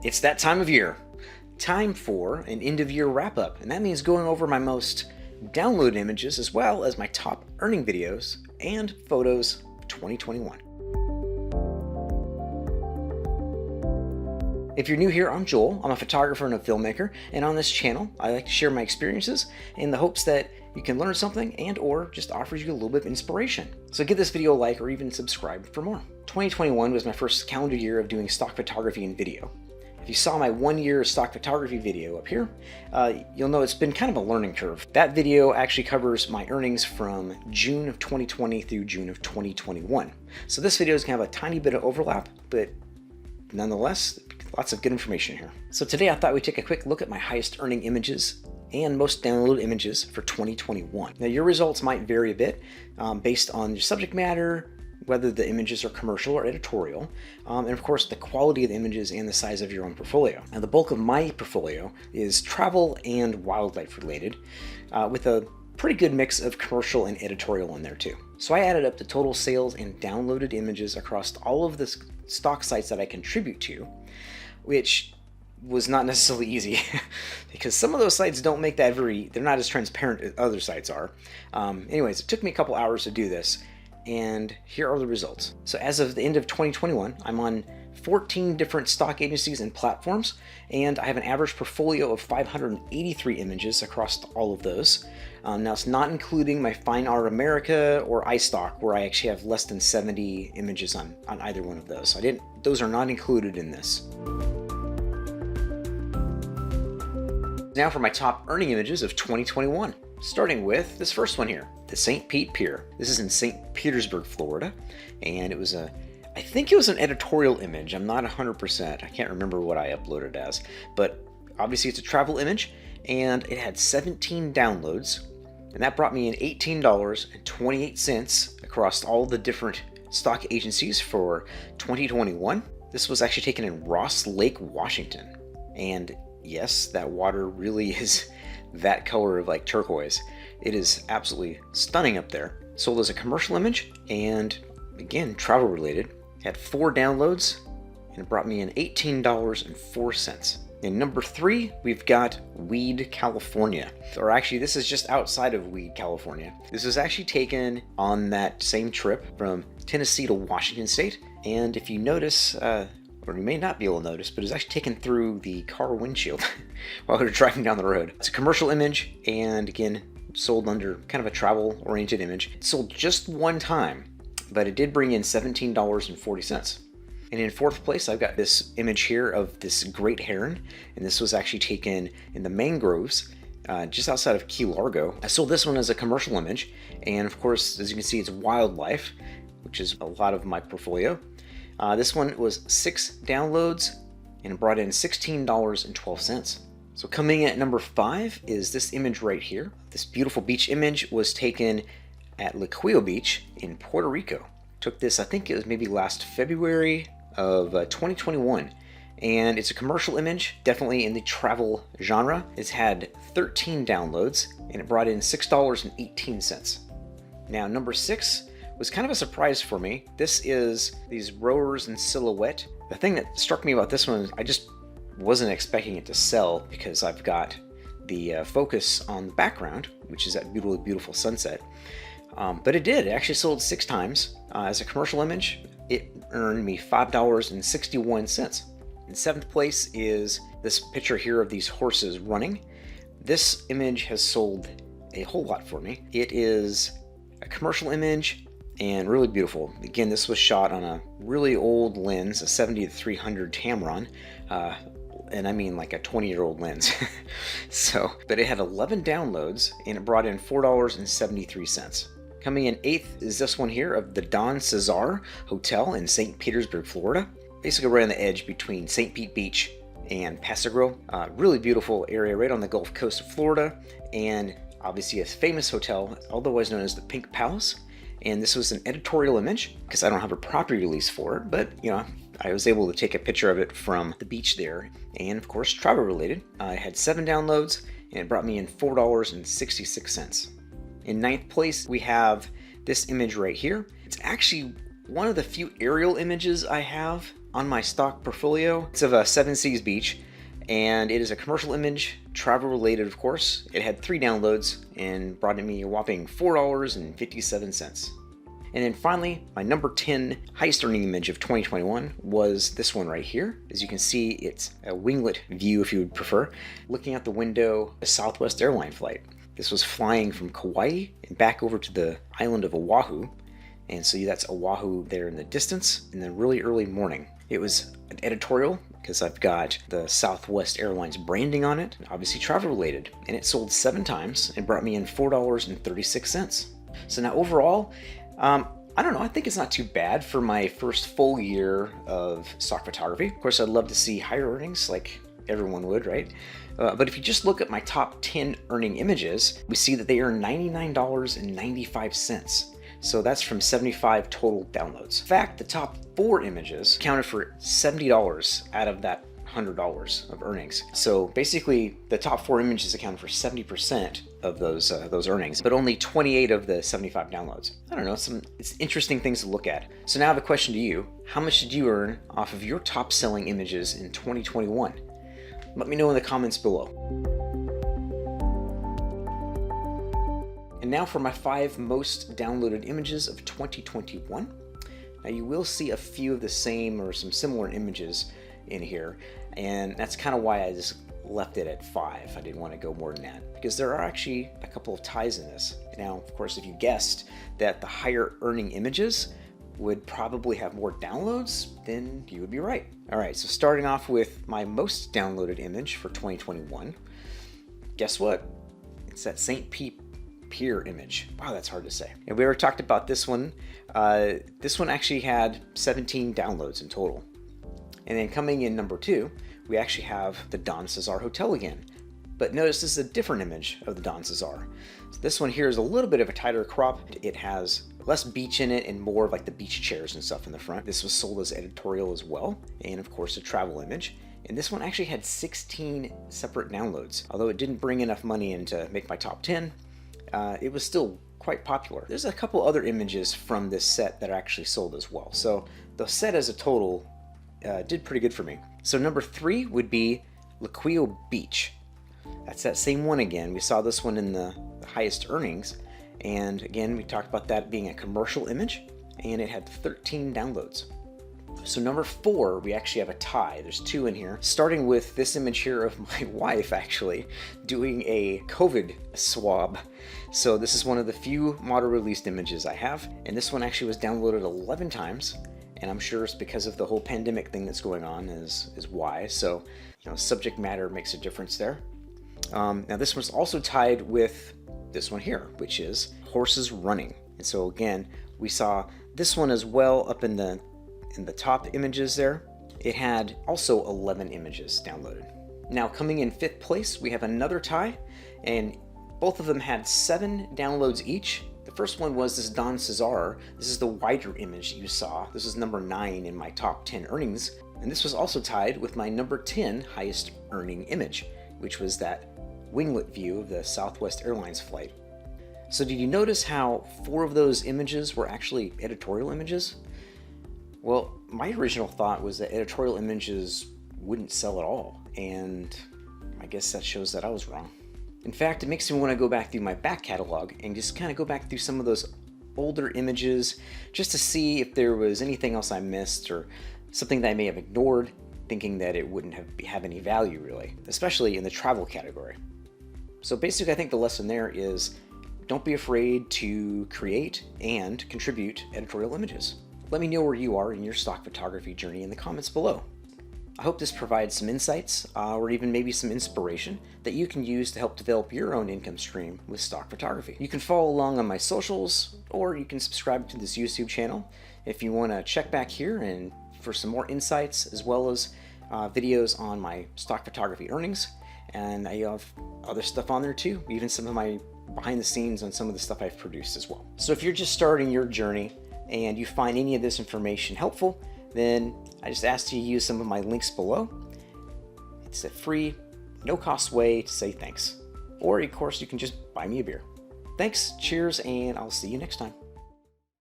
It's that time of year. Time for an end-of-year wrap-up, and that means going over my most downloaded images as well as my top earning videos and photos of 2021. If you're new here, I'm Joel. I'm a photographer and a filmmaker, and on this channel, I like to share my experiences in the hopes that you can learn something and or just offers you a little bit of inspiration. So give this video a like or even subscribe for more. 2021 was my first calendar year of doing stock photography and video. If you saw my 1-year stock photography video up here, you'll know it's been kind of a learning curve. That video actually covers my earnings from June of 2020 through June of 2021. So this video is going to have a tiny bit of overlap, but nonetheless, lots of good information here. So today I thought we'd take a quick look at my highest earning images and most downloaded images for 2021. Now your results might vary a bit based on your subject matter, whether the images are commercial or editorial, and of course the quality of the images and the size of your own portfolio. Now the bulk of my portfolio is travel and wildlife related, with a pretty good mix of commercial and editorial in there too. So I added up the total sales and downloaded images across all of the stock sites that I contribute to, which was not necessarily easy because some of those sites don't make that they're not as transparent as other sites are. Anyways, it took me a couple hours to do this, and here are the results. So as of the end of 2021, I'm on 14 different stock agencies and platforms, and I have an average portfolio of 583 images across all of those. Now it's not including my Fine Art America or iStock, where I actually have less than 70 images on either one of those. So those are not included in this. Now for my top earning images of 2021. Starting with this first one here, the St. Pete Pier. This is in St. Petersburg, Florida, and it was I think it was an editorial image. I'm not 100%. I can't remember what I uploaded as, but obviously it's a travel image, and it had 17 downloads, and that brought me in $18.28 across all the different stock agencies for 2021. This was actually taken in Ross Lake, Washington, and yes, that water really is that color of like turquoise. It is absolutely stunning up there. Sold as a commercial image, and again, travel related. Had 4 downloads, and it brought me in $18.04. In number 3, we've got Weed, California. Or actually, this is just outside of Weed, California. This was actually taken on that same trip from Tennessee to Washington State. And if you notice, or you may not be able to notice, but it's actually taken through the car windshield while we were driving down the road. It's a commercial image, and again, sold under kind of a travel-oriented image. It sold just one time, but it did bring in $17.40. And in 4th place, I've got this image here of this great heron, and this was actually taken in the mangroves just outside of Key Largo. I sold this one as a commercial image, and of course, as you can see, it's wildlife, which is a lot of my portfolio. This one was 6 downloads and brought in $16.12. So coming in at number 5 is this image right here. This beautiful beach image was taken at LUQUILLO Beach in Puerto Rico. Took this, I think it was maybe last February of 2021. And it's a commercial image, definitely in the travel genre. It's had 13 downloads and it brought in $6.18. Now number 6 was kind of a surprise for me. This is these rowers in silhouette. The thing that struck me about this one is I just wasn't expecting it to sell because I've got the focus on the background, which is that beautiful, beautiful sunset. But it did. It actually sold 6 times. As a commercial image, it earned me $5.61. In 7th place is this picture here of these horses running. This image has sold a whole lot for me. It is a commercial image and really beautiful. Again, this was shot on a really old lens, a 70-300 Tamron, and I mean like a 20-year-old lens. But it had 11 downloads and it brought in $4.73. Coming in 8th is this one here of the Don CESAR Hotel in St. Petersburg, Florida. Basically right on the edge between St. Pete Beach and Pasagrove. Really beautiful area right on the Gulf Coast of Florida, and obviously a famous hotel, otherwise known as the Pink Palace. And this was an editorial image because I don't have a property release for it, but you know, I was able to take a picture of it from the beach there. And of course, travel related. I had 7 downloads and it brought me in $4.66. In 9th place, we have this image right here. It's actually one of the few aerial images I have on my stock portfolio. It's of a Seven Seas beach, and it is a commercial image, travel related of course. It had 3 downloads and brought me a whopping $4.57. And then finally, my number 10 highest earning image of 2021 was this one right here. As you can see, it's a winglet view if you would prefer, looking out the window, a Southwest airline flight. This was flying from Kauai and back over to the island of Oahu. And so that's Oahu there in the distance in the really early morning. It was an editorial because I've got the Southwest Airlines branding on it, obviously travel related, and it sold 7 times and brought me in $4.36. So now overall, I don't know, I think it's not too bad for my first full year of stock photography. Of course, I'd love to see higher earnings like everyone would, right? But if you just look at my top 10 earning images, we see that they earn $99.95. So that's from 75 total downloads. In fact, the top 4 images accounted for $70 out of that $100 of earnings. So basically, the top 4 images accounted for 70% of those earnings, but only 28 of the 75 downloads. I don't know, it's interesting things to look at. So now I have a question to you. How much did you earn off of your top selling images in 2021? Let me know in the comments below. And now for my 5 most downloaded images of 2021. Now you will see a few of the same or some similar images in here, and that's kind of why I just left it at 5. I didn't want to go more than that because there are actually a couple of ties in this. Now, of course, if you guessed that the higher earning images would probably have more downloads, then you would be right. All right, so starting off with my most downloaded image for 2021, guess what? It's that St. Pete Pier image. Wow, that's hard to say. And we already talked about this one. This one actually had 17 downloads in total. And then coming in number 2, we actually have the Don CESAR Hotel again. But notice this is a different image of the Don CESAR. So this one here is a little bit of a tighter crop. It has less beach in it and more of like the beach chairs and stuff in the front. This was sold as editorial as well, and of course a travel image. And this one actually had 16 separate downloads. Although it didn't bring enough money in to make my top 10, it was still quite popular. There's a couple other images from this set that are actually sold as well. So the set as a total did pretty good for me. So number 3 would be LUQUILLO Beach. That's that same one again. We saw this one in the highest earnings. And again, we talked about that being a commercial image, and it had 13 downloads. So number 4, we actually have a tie. There's 2 in here, starting with this image here of my wife actually doing a COVID swab. So this is one of the few model released images I have, and this one actually was downloaded 11 times. And I'm sure it's because of the whole pandemic thing that's going on is why. So, you know, subject matter makes a difference there. Now this one's also tied with this one here, which is horses running. And so again, we saw this one as well up in the top images there. It had also 11 images downloaded. Now coming in 5th place, we have another tie, and both of them had 7 downloads each. The first one was this Don CESAR. This is the wider image you saw. This is number 9 in my top 10 earnings. And this was also tied with my number 10 highest earning image, which was that winglet view of the Southwest Airlines flight. So did you notice how 4 of those images were actually editorial images? Well, my original thought was that editorial images wouldn't sell at all. And I guess that shows that I was wrong. In fact, it makes me want to go back through my back catalog and just kind of go back through some of those older images just to see if there was anything else I missed or something that I may have ignored, thinking that it wouldn't have any value really, especially in the travel category. So basically, I think the lesson there is don't be afraid to create and contribute editorial images. Let me know where you are in your stock photography journey in the comments below. I hope this provides some insights or even maybe some inspiration that you can use to help develop your own income stream with stock photography. You can follow along on my socials, or you can subscribe to this YouTube channel if you want to check back here and for some more insights, as well as videos on my stock photography earnings. And I have other stuff on there too, even some of my behind the scenes on some of the stuff I've produced as well. So if you're just starting your journey and you find any of this information helpful, then I just ask you to use some of my links below. It's a free, no-cost way to say thanks. Or, of course, you can just buy me a beer. Thanks, cheers, and I'll see you next time.